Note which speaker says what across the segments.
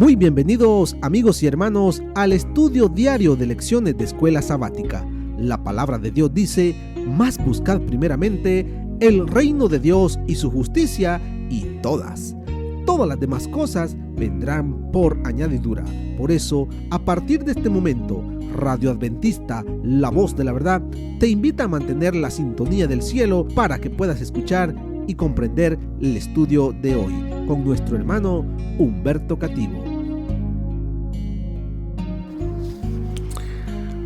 Speaker 1: Muy bienvenidos amigos y hermanos al estudio diario de lecciones de Escuela Sabática. La palabra de Dios dice: mas buscad primeramente el reino de Dios y su justicia, y todas las demás cosas vendrán por añadidura. Por eso, a partir de este momento, Radio Adventista, la voz de la verdad, te invita a mantener la sintonía del cielo para que puedas escuchar y comprender el estudio de hoy con nuestro hermano Humberto Cativo.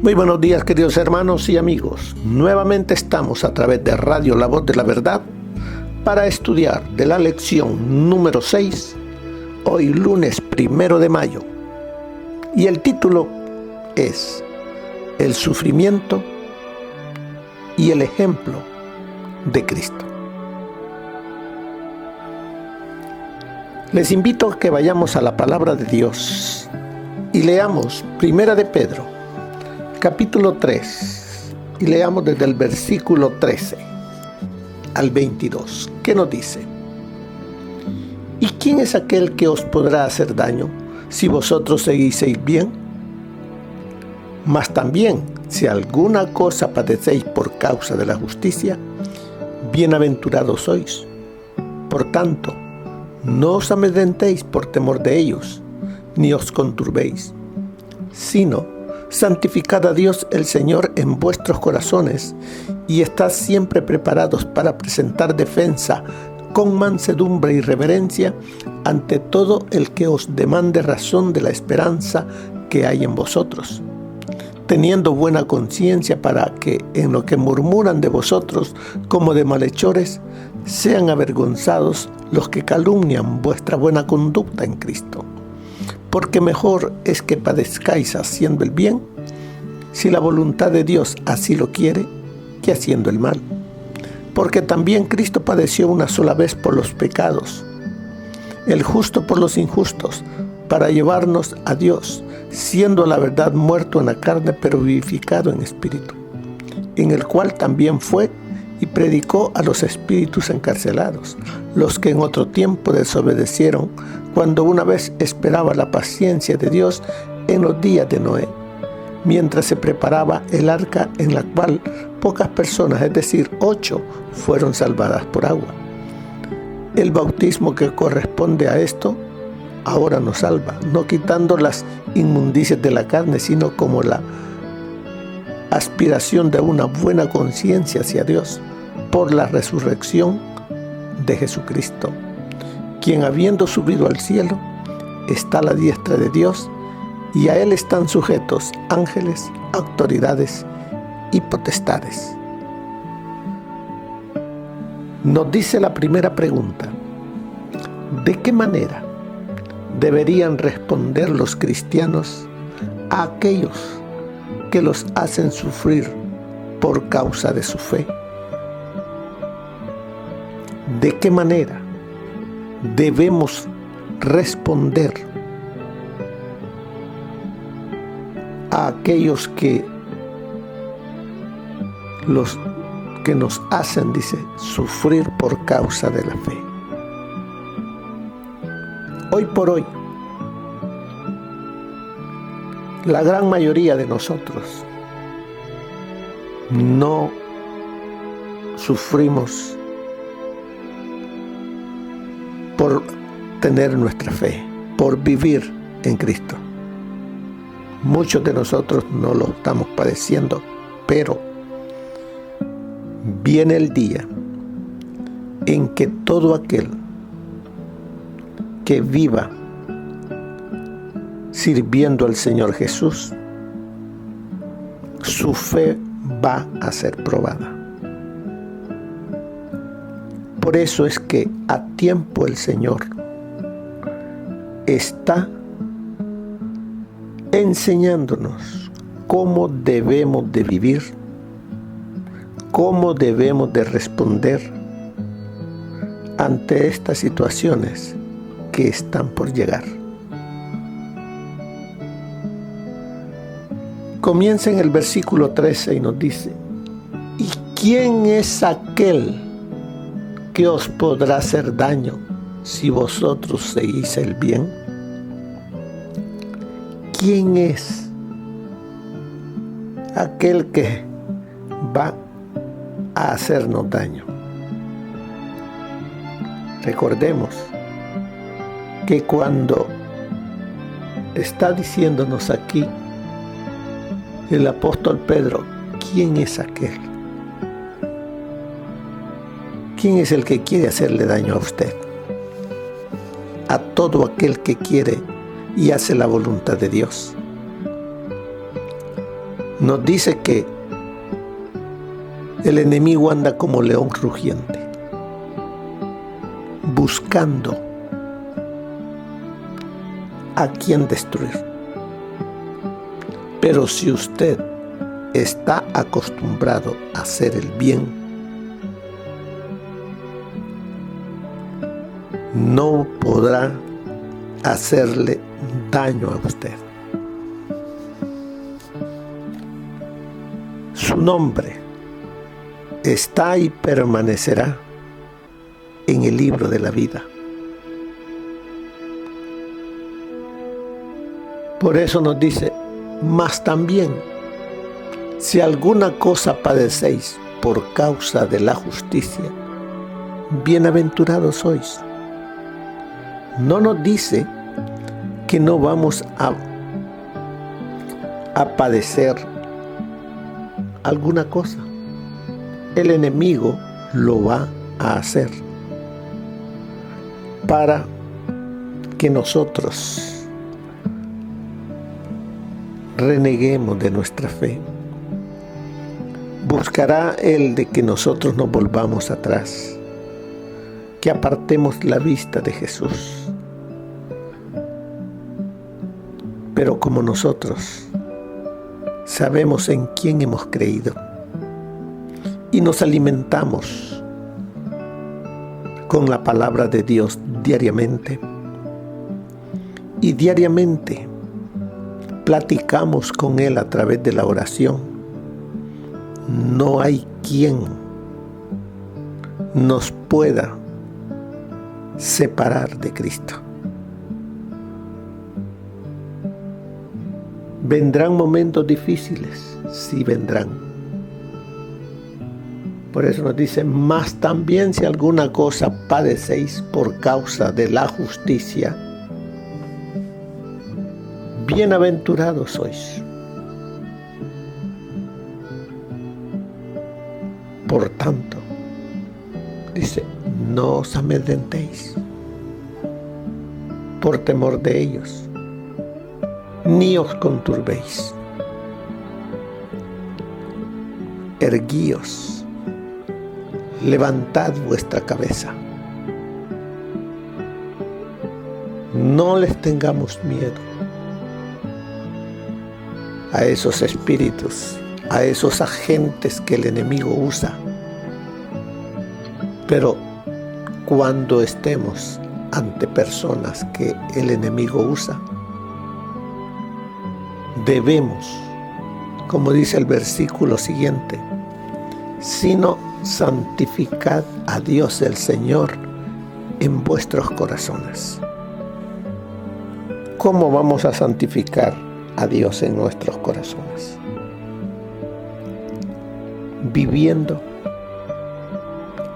Speaker 2: Muy buenos días, queridos hermanos y amigos. Nuevamente estamos a través de Radio La Voz de la Verdad para estudiar de la lección número 6, hoy lunes 1 de mayo. Y el título es El sufrimiento y el ejemplo de Cristo. Les invito a que vayamos a la palabra de Dios y leamos 1 de Pedro, capítulo 3, y leamos desde el versículo 13 al 22, que nos dice: ¿Y quién es aquel que os podrá hacer daño si vosotros seguiseis bien? Mas también, si alguna cosa padecéis por causa de la justicia, bienaventurados sois. Por tanto, no os amedrentéis por temor de ellos, ni os conturbéis, sino santificad a Dios el Señor en vuestros corazones, y estad siempre preparados para presentar defensa con mansedumbre y reverencia ante todo el que os demande razón de la esperanza que hay en vosotros, teniendo buena conciencia, para que en lo que murmuran de vosotros como de malhechores sean avergonzados los que calumnian vuestra buena conducta en Cristo. Porque mejor es que padezcáis haciendo el bien, si la voluntad de Dios así lo quiere, que haciendo el mal. Porque también Cristo padeció una sola vez por los pecados, el justo por los injustos, para llevarnos a Dios, siendo a la verdad muerto en la carne, pero vivificado en espíritu, en el cual también fue y predicó a los espíritus encarcelados, los que en otro tiempo desobedecieron, cuando una vez esperaba la paciencia de Dios en los días de Noé, mientras se preparaba el arca, en la cual pocas personas, es decir, 8, fueron salvadas por agua. El bautismo que corresponde a esto ahora nos salva, no quitando las inmundicias de la carne, sino como la aspiración de una buena conciencia hacia Dios por la resurrección de Jesucristo, quien, habiendo subido al cielo, está a la diestra de Dios, y a él están sujetos ángeles, autoridades y potestades. Nos dice la primera pregunta: ¿de qué manera deberían responder los cristianos a aquellos que los hacen sufrir por causa de su fe? ¿De qué manera debemos responder a aquellos que nos hacen, dice, sufrir por causa de la fe? Hoy por hoy, la gran mayoría de nosotros no sufrimos por tener nuestra fe, por vivir en Cristo. Muchos de nosotros no lo estamos padeciendo, pero viene el día en que todo aquel que viva sirviendo al Señor Jesús, su fe va a ser probada. Por eso es que a tiempo el Señor está enseñándonos cómo debemos de vivir, cómo debemos de responder ante estas situaciones que están por llegar. Comienza en el versículo 13 y nos dice: ¿y quién es aquel que os podrá hacer daño si vosotros seguís el bien? ¿quién es aquel que va a hacernos daño? Recordemos que cuando está diciéndonos aquí el apóstol Pedro, ¿quién es aquel? ¿Quién es el que quiere hacerle daño a usted? A todo aquel que quiere y hace la voluntad de Dios. Nos dice que el enemigo anda como león rugiente, buscando a quien destruir. Pero si usted está acostumbrado a hacer el bien, no podrá hacerle daño a usted. Su nombre está y permanecerá en el libro de la vida. Por eso nos dice, mas también, si alguna cosa padecéis por causa de la justicia, bienaventurados sois. No nos dice que no vamos a padecer alguna cosa. El enemigo lo va a hacer para que nosotros reneguemos de nuestra fe. Buscará él de que nosotros nos volvamos atrás, que apartemos la vista de Jesús. Pero como nosotros sabemos en quién hemos creído y nos alimentamos con la palabra de Dios diariamente, y diariamente platicamos con Él a través de la oración, no hay quien nos pueda separar de Cristo. ¿Vendrán momentos difíciles? Sí, vendrán. Por eso nos dice, mas también si alguna cosa padecéis por causa de la justicia, bienaventurados sois. Por tanto, dice, no os amedrentéis por temor de ellos, ni os conturbéis. Erguíos, levantad vuestra cabeza. No les tengamos miedo a esos espíritus, a esos agentes que el enemigo usa. Pero cuando estemos ante personas que el enemigo usa, debemos, como dice el versículo siguiente, sino santificad a Dios el Señor en vuestros corazones. ¿Cómo vamos a santificar a Dios en nuestros corazones? Viviendo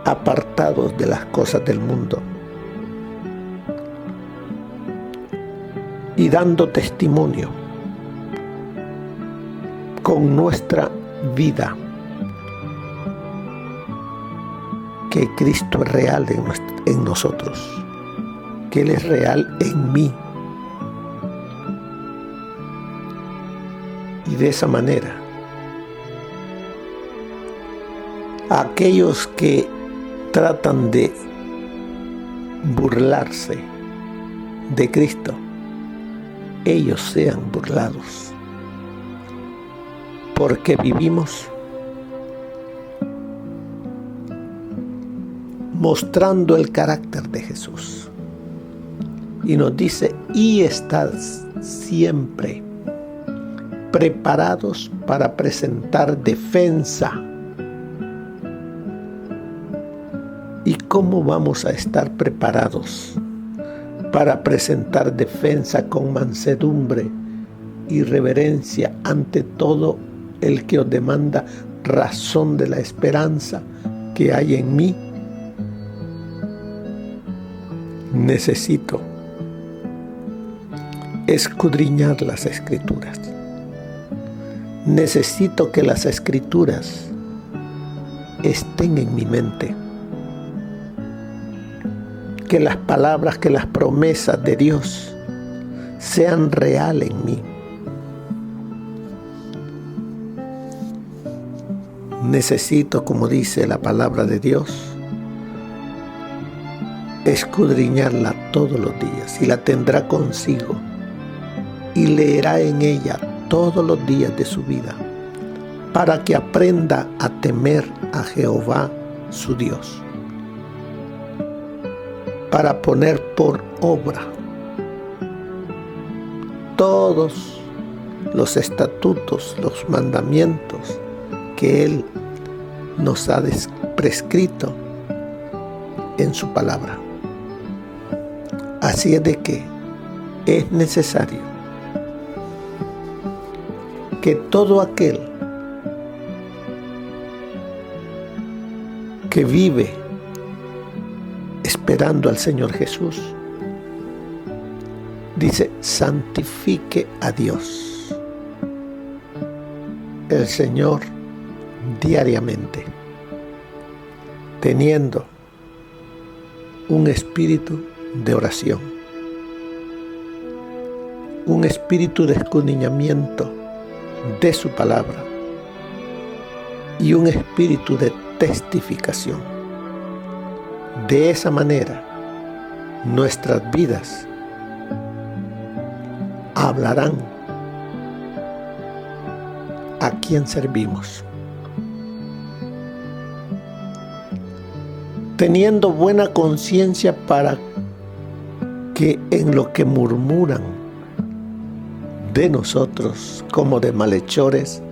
Speaker 2: apartados de las cosas del mundo y dando testimonio con nuestra vida que Cristo es real en nosotros, que Él es real en mí. Y de esa manera, aquellos que tratan de burlarse de Cristo, ellos sean burlados, porque vivimos mostrando el carácter de Jesús. Y nos dice, y estad siempre preparados para presentar defensa. ¿Y cómo vamos a estar preparados para presentar defensa con mansedumbre y reverencia ante todo el que os demanda razón de la esperanza que hay en mí. Necesito escudriñar las Escrituras. Necesito que las Escrituras estén en mi mente. Que las palabras, que las promesas de Dios sean reales en mí. Necesito, como dice la palabra de Dios, escudriñarla todos los días, y la tendrá consigo y leerá en ella todos los días de su vida, para que aprenda a temer a Jehová su Dios, para poner por obra todos los estatutos, los mandamientos que Él nos ha prescrito en su palabra. Así es de que es necesario que todo aquel que vive esperando al Señor Jesús, dice, santifique a Dios, el Señor, diariamente, teniendo un espíritu de oración, un espíritu de escudriñamiento de su palabra y un espíritu de testificación. De esa manera, nuestras vidas hablarán a quién servimos. Teniendo buena conciencia para que en lo que murmuran de nosotros como de malhechores,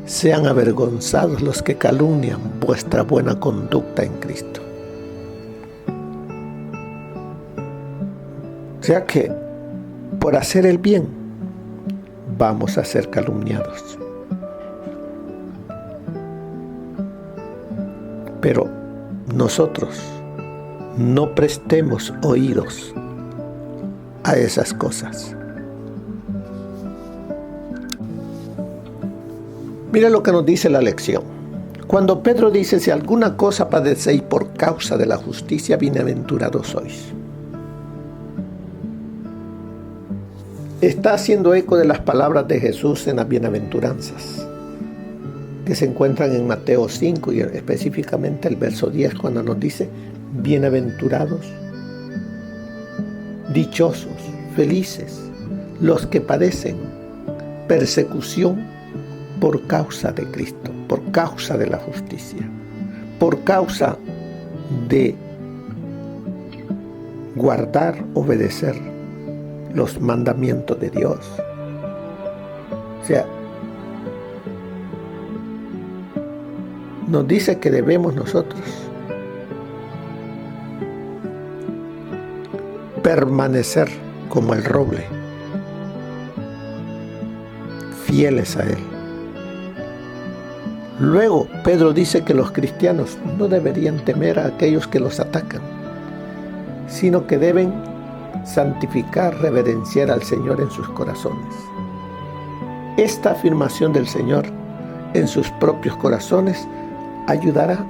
Speaker 2: sean avergonzados los que calumnian vuestra buena conducta en Cristo. O sea que por hacer el bien vamos a ser calumniados. Pero nosotros no prestemos oídos a esas cosas. Mira lo que nos dice la lección. Cuando Pedro dice, si alguna cosa padecéis por causa de la justicia, bienaventurados sois. Está haciendo eco de las palabras de Jesús en las bienaventuranzas, que se encuentran en Mateo 5 y específicamente el verso 10, cuando nos dice, bienaventurados, dichosos, felices, los que padecen persecución por causa de Cristo, por causa de la justicia, por causa de guardar, obedecer los mandamientos de Dios. O sea, nos dice que debemos nosotros permanecer como el roble, fieles a Él. Luego, Pedro dice que los cristianos no deberían temer a aquellos que los atacan, sino que deben santificar, reverenciar al Señor en sus corazones. Esta afirmación del Señor en sus propios corazones ayudará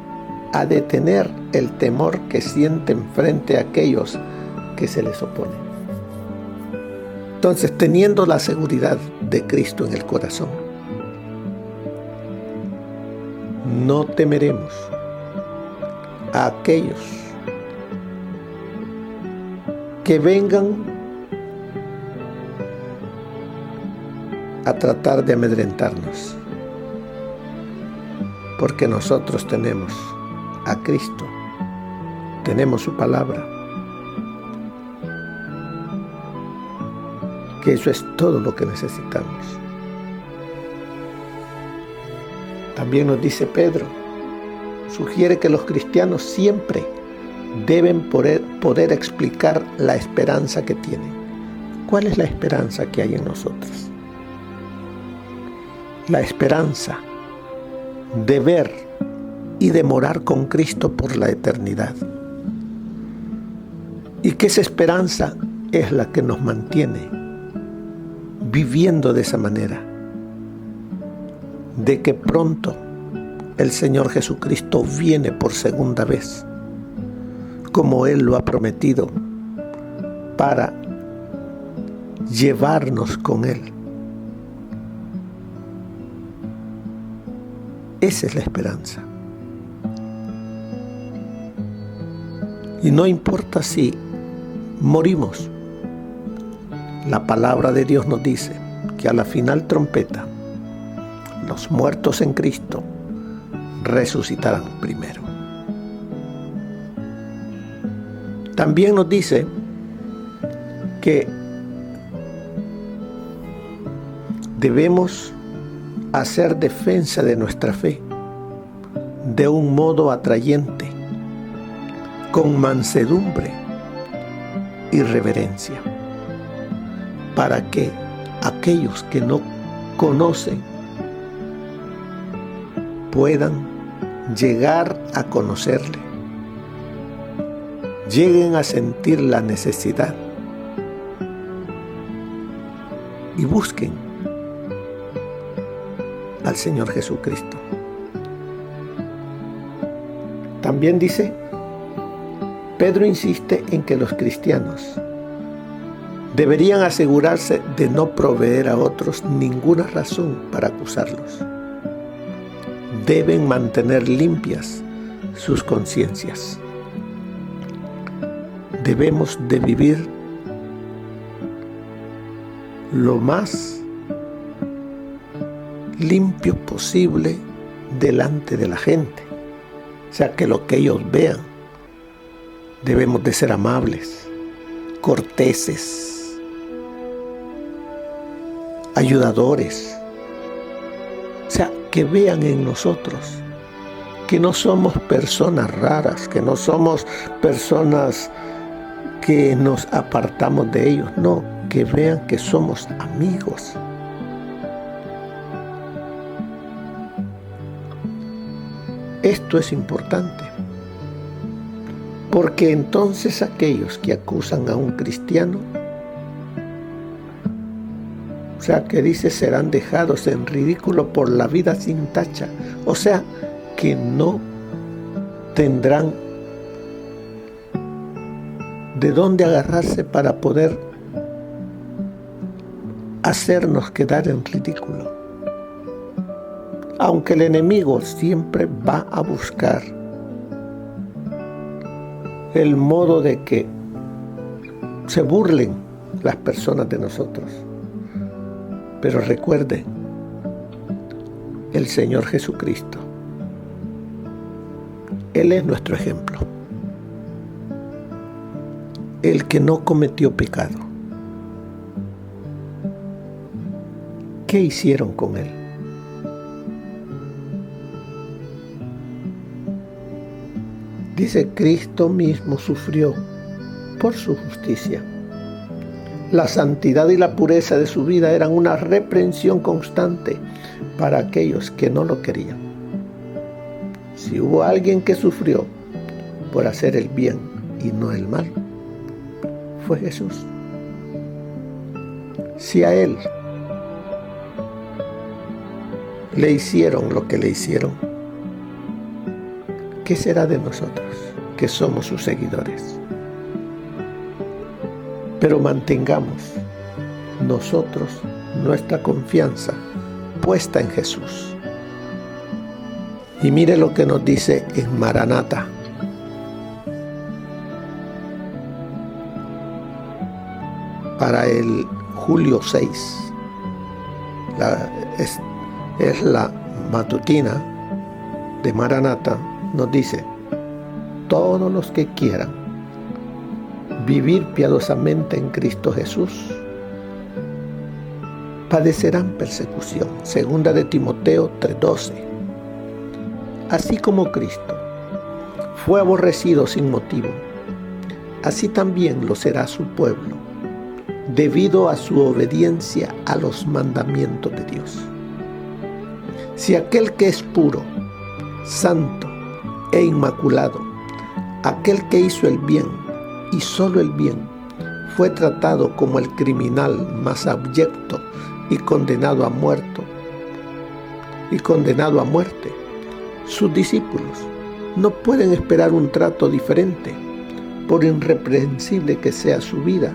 Speaker 2: a detener el temor que sienten frente a aquellos que se les oponen. Entonces, teniendo la seguridad de Cristo en el corazón, no temeremos a aquellos que vengan a tratar de amedrentarnos, porque nosotros tenemos a Cristo, tenemos su palabra, que eso es todo lo que necesitamos. También nos dice Pedro, sugiere que los cristianos siempre deben poder explicar la esperanza que tienen. ¿Cuál es la esperanza que hay en nosotros? la esperanza de ver y de morar con Cristo por la eternidad. Y que esa esperanza es la que nos mantiene viviendo de esa manera, de que pronto el Señor Jesucristo viene por segunda vez, como Él lo ha prometido, para llevarnos con Él. Esa es la esperanza. Y no importa si morimos, la palabra de Dios nos dice que a la final trompeta, los muertos en Cristo resucitarán primero. También nos dice que debemos hacer defensa de nuestra fe de un modo atrayente, con mansedumbre y reverencia, para que aquellos que no conocen puedan llegar a conocerle, lleguen a sentir la necesidad y busquen al Señor Jesucristo. También dice, Pedro insiste en que los cristianos deberían asegurarse de no proveer a otros ninguna razón para acusarlos. Deben mantener limpias sus conciencias. Debemos de vivir lo más limpio posible delante de la gente. O sea, que lo que ellos vean, debemos de ser amables, corteses, ayudadores. O sea, que vean en nosotros que no somos personas raras, que no somos personas que nos apartamos de ellos. No, que vean que somos amigos. Esto es importante, porque entonces aquellos que acusan a un cristiano, o sea, que dice serán dejados en ridículo por la vida sin tacha, o sea, que no tendrán de dónde agarrarse para poder hacernos quedar en ridículo. Aunque el enemigo siempre va a buscar el modo de que se burlen las personas de nosotros. Pero recuerden, el Señor Jesucristo, Él es nuestro ejemplo. El que no cometió pecado. ¿Qué hicieron con Él? Dice, Cristo mismo sufrió por su justicia. La santidad y la pureza de su vida eran una reprensión constante para aquellos que no lo querían. Si hubo alguien que sufrió por hacer el bien y no el mal, fue Jesús. Si a Él le hicieron lo que le hicieron, ¿qué será de nosotros, que somos sus seguidores? Pero mantengamos nosotros nuestra confianza puesta en Jesús. Y mire lo que nos dice en Maranata. Para el julio 6, es la matutina de Maranata, nos dice, todos los que quieran vivir piadosamente en Cristo Jesús padecerán persecución. Segunda de Timoteo 3:12. Así como Cristo fue aborrecido sin motivo, así también lo será su pueblo, debido a su obediencia a los mandamientos de Dios. Si aquel que es puro, santo e inmaculado, aquel que hizo el bien y solo el bien, fue tratado como el criminal más abyecto y condenado a muerte, sus discípulos no pueden esperar un trato diferente, por irreprensible que sea su vida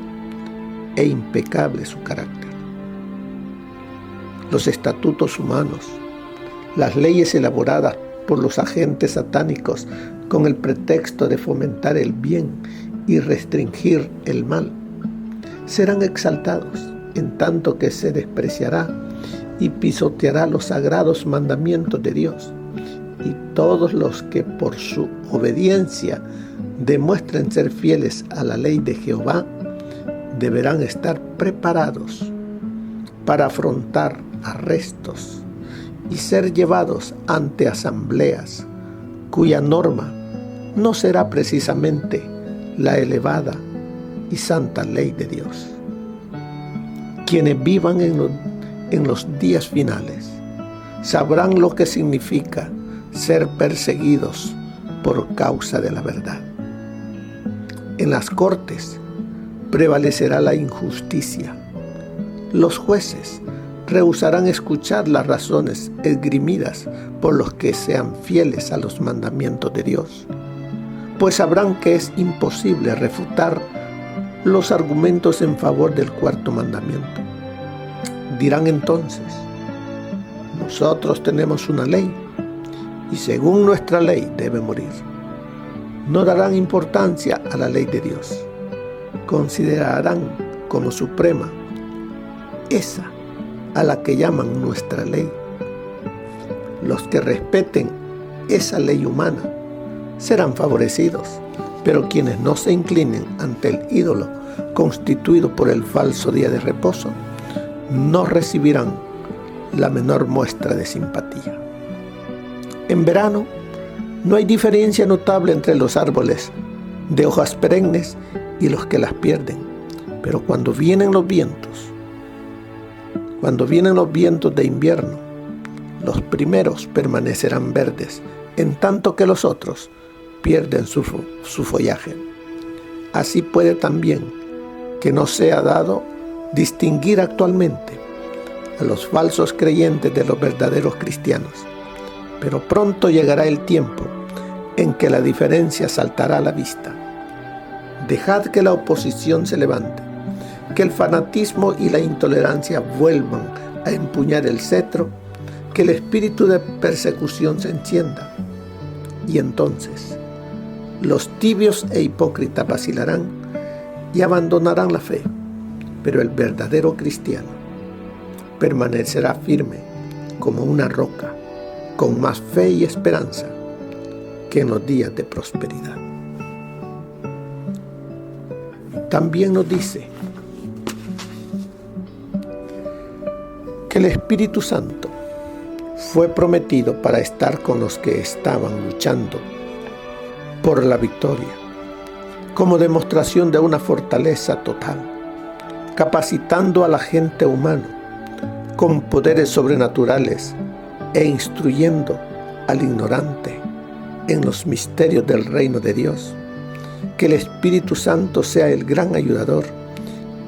Speaker 2: e impecable su carácter. Los estatutos humanos, las leyes elaboradas por los agentes satánicos con el pretexto de fomentar el bien y restringir el mal, serán exaltados, en tanto que se despreciará y pisoteará los sagrados mandamientos de Dios, y todos los que por su obediencia demuestren ser fieles a la ley de Jehová deberán estar preparados para afrontar arrestos y ser llevados ante asambleas cuya norma no será precisamente la elevada y santa ley de Dios. Quienes vivan en los días finales sabrán lo que significa ser perseguidos por causa de la verdad. En las cortes prevalecerá la injusticia. Los jueces rehusarán escuchar las razones esgrimidas por los que sean fieles a los mandamientos de Dios, pues sabrán que es imposible refutar los argumentos en favor del cuarto mandamiento. Dirán entonces: nosotros tenemos una ley y según nuestra ley debe morir. No darán importancia a la ley de Dios. Considerarán como suprema esa a la que llaman nuestra ley. Los que respeten esa ley humana serán favorecidos, pero quienes no se inclinen ante el ídolo constituido por el falso día de reposo no recibirán la menor muestra de simpatía. En verano no hay diferencia notable entre los árboles de hojas perennes y los que las pierden, pero cuando vienen los vientos de invierno, los primeros permanecerán verdes, en tanto que los otros pierden su follaje. Así puede también que no sea dado distinguir actualmente a los falsos creyentes de los verdaderos cristianos, pero pronto llegará el tiempo en que la diferencia saltará a la vista. Dejad que la oposición se levante, que el fanatismo y la intolerancia vuelvan a empuñar el cetro, que el espíritu de persecución se encienda, y entonces los tibios e hipócritas vacilarán y abandonarán la fe, pero el verdadero cristiano permanecerá firme como una roca, con más fe y esperanza que en los días de prosperidad. También nos dice que el Espíritu Santo fue prometido para estar con los que estaban luchando por la victoria, como demostración de una fortaleza total, capacitando a la gente humana con poderes sobrenaturales e instruyendo al ignorante en los misterios del reino de Dios. Que el Espíritu Santo sea el gran ayudador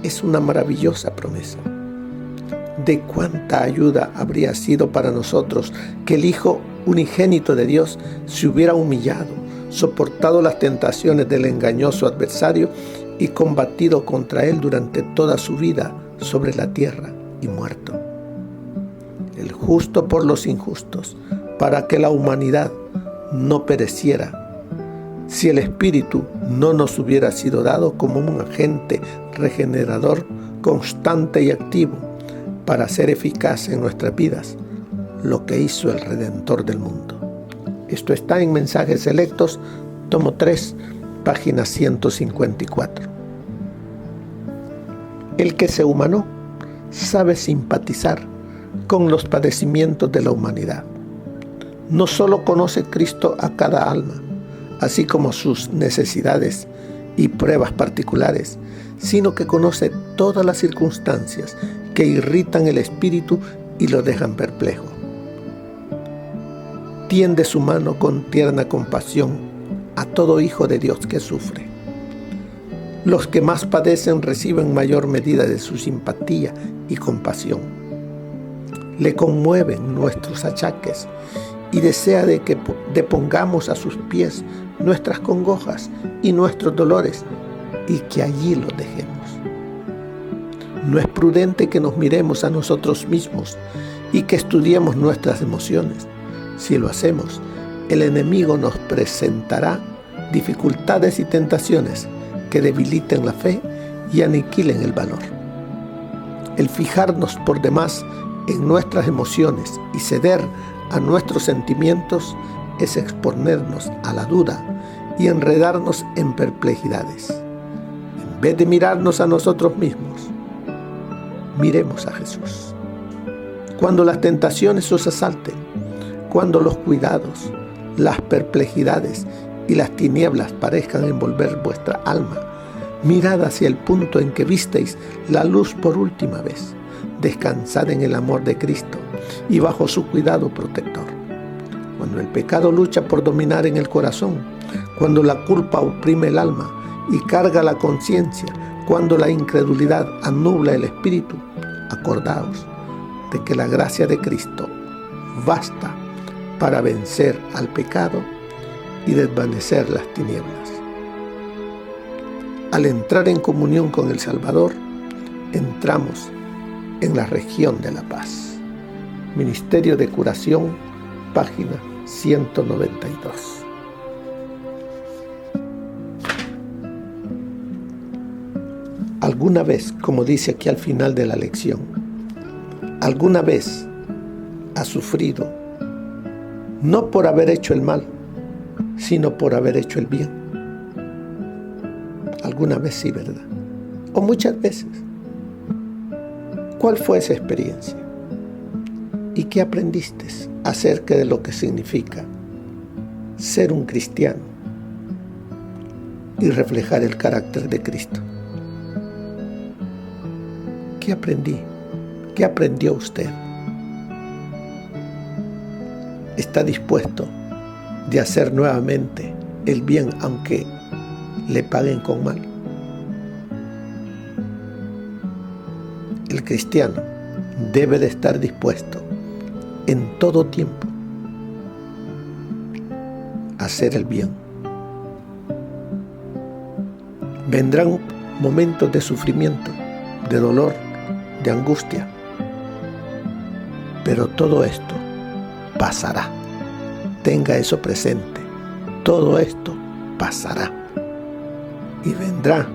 Speaker 2: es una maravillosa promesa. De cuánta ayuda habría sido para nosotros que el Hijo unigénito de Dios se hubiera humillado, soportado las tentaciones del engañoso adversario y combatido contra él durante toda su vida sobre la tierra y muerto. El justo por los injustos, para que la humanidad no pereciera, si el Espíritu no nos hubiera sido dado como un agente regenerador constante y activo para hacer eficaz en nuestras vidas lo que hizo el Redentor del mundo. Esto está en Mensajes Selectos, tomo 3, página 154. El que se humanó sabe simpatizar con los padecimientos de la humanidad. No solo conoce Cristo a cada alma, así como sus necesidades y pruebas particulares, sino que conoce todas las circunstancias que irritan el espíritu y lo dejan perplejo. tiende su mano con tierna compasión a todo hijo de Dios que sufre. Los que más padecen reciben mayor medida de su simpatía y compasión. Le conmueven nuestros achaques y desea de que depongamos a sus pies nuestras congojas y nuestros dolores y que allí los dejemos. No es prudente que nos miremos a nosotros mismos y que estudiemos nuestras emociones. Si lo hacemos, el enemigo nos presentará dificultades y tentaciones que debiliten la fe y aniquilen el valor. El fijarnos por demás en nuestras emociones y ceder a nuestros sentimientos es exponernos a la duda y enredarnos en perplejidades. En vez de mirarnos a nosotros mismos, miremos a Jesús. Cuando las tentaciones os asalten, cuando los cuidados, las perplejidades y las tinieblas parezcan envolver vuestra alma, mirad hacia el punto en que visteis la luz por última vez. Descansad en el amor de Cristo y bajo su cuidado protector. Cuando el pecado lucha por dominar en el corazón, cuando la culpa oprime el alma y carga la conciencia, cuando la incredulidad anubla el espíritu, acordaos de que la gracia de Cristo basta para vencer al pecado y desvanecer las tinieblas. Al entrar en comunión con el Salvador, entramos en la región de la paz. Ministerio de Curación, página 192. ¿Alguna vez, como dice aquí al final de la lección, alguna vez has sufrido no por haber hecho el mal, sino por haber hecho el bien? Alguna vez sí, ¿verdad? O muchas veces. ¿Cuál fue esa experiencia? ¿Y qué aprendiste acerca de lo que significa ser un cristiano y reflejar el carácter de Cristo? ¿Qué aprendí? ¿Qué aprendió usted? ¿Está dispuesto de hacer nuevamente el bien aunque le paguen con mal? El cristiano debe de estar dispuesto en todo tiempo a hacer el bien. Vendrán momentos de sufrimiento, de dolor, de angustia, pero todo esto pasará. Tenga eso presente. Todo esto pasará. Y vendrá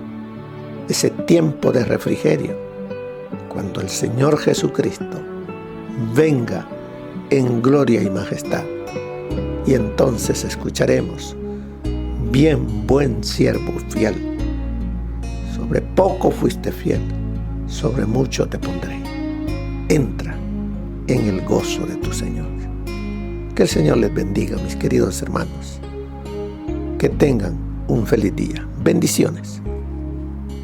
Speaker 2: ese tiempo de refrigerio cuando el Señor Jesucristo venga en gloria y majestad. Y entonces escucharemos: bien, buen siervo fiel. Sobre poco fuiste fiel, sobre mucho te pondré. Entra en el gozo de tu Señor. Que el Señor les bendiga, mis queridos hermanos. Que tengan un feliz día. Bendiciones.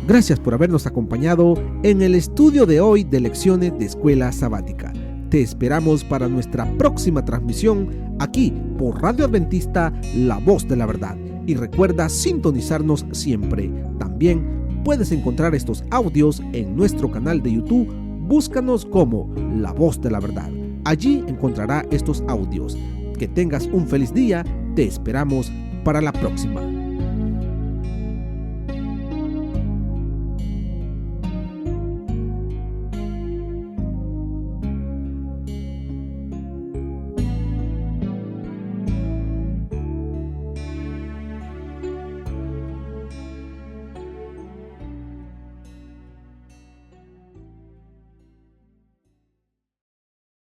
Speaker 1: Gracias por habernos acompañado en el estudio de hoy de lecciones de Escuela Sabática. Te esperamos para nuestra próxima transmisión aquí por Radio Adventista, La Voz de la Verdad. Y recuerda sintonizarnos siempre. También puedes encontrar estos audios en nuestro canal de YouTube. Búscanos como La Voz de la Verdad. Allí encontrará estos audios. Que tengas un feliz día. Te esperamos para la próxima.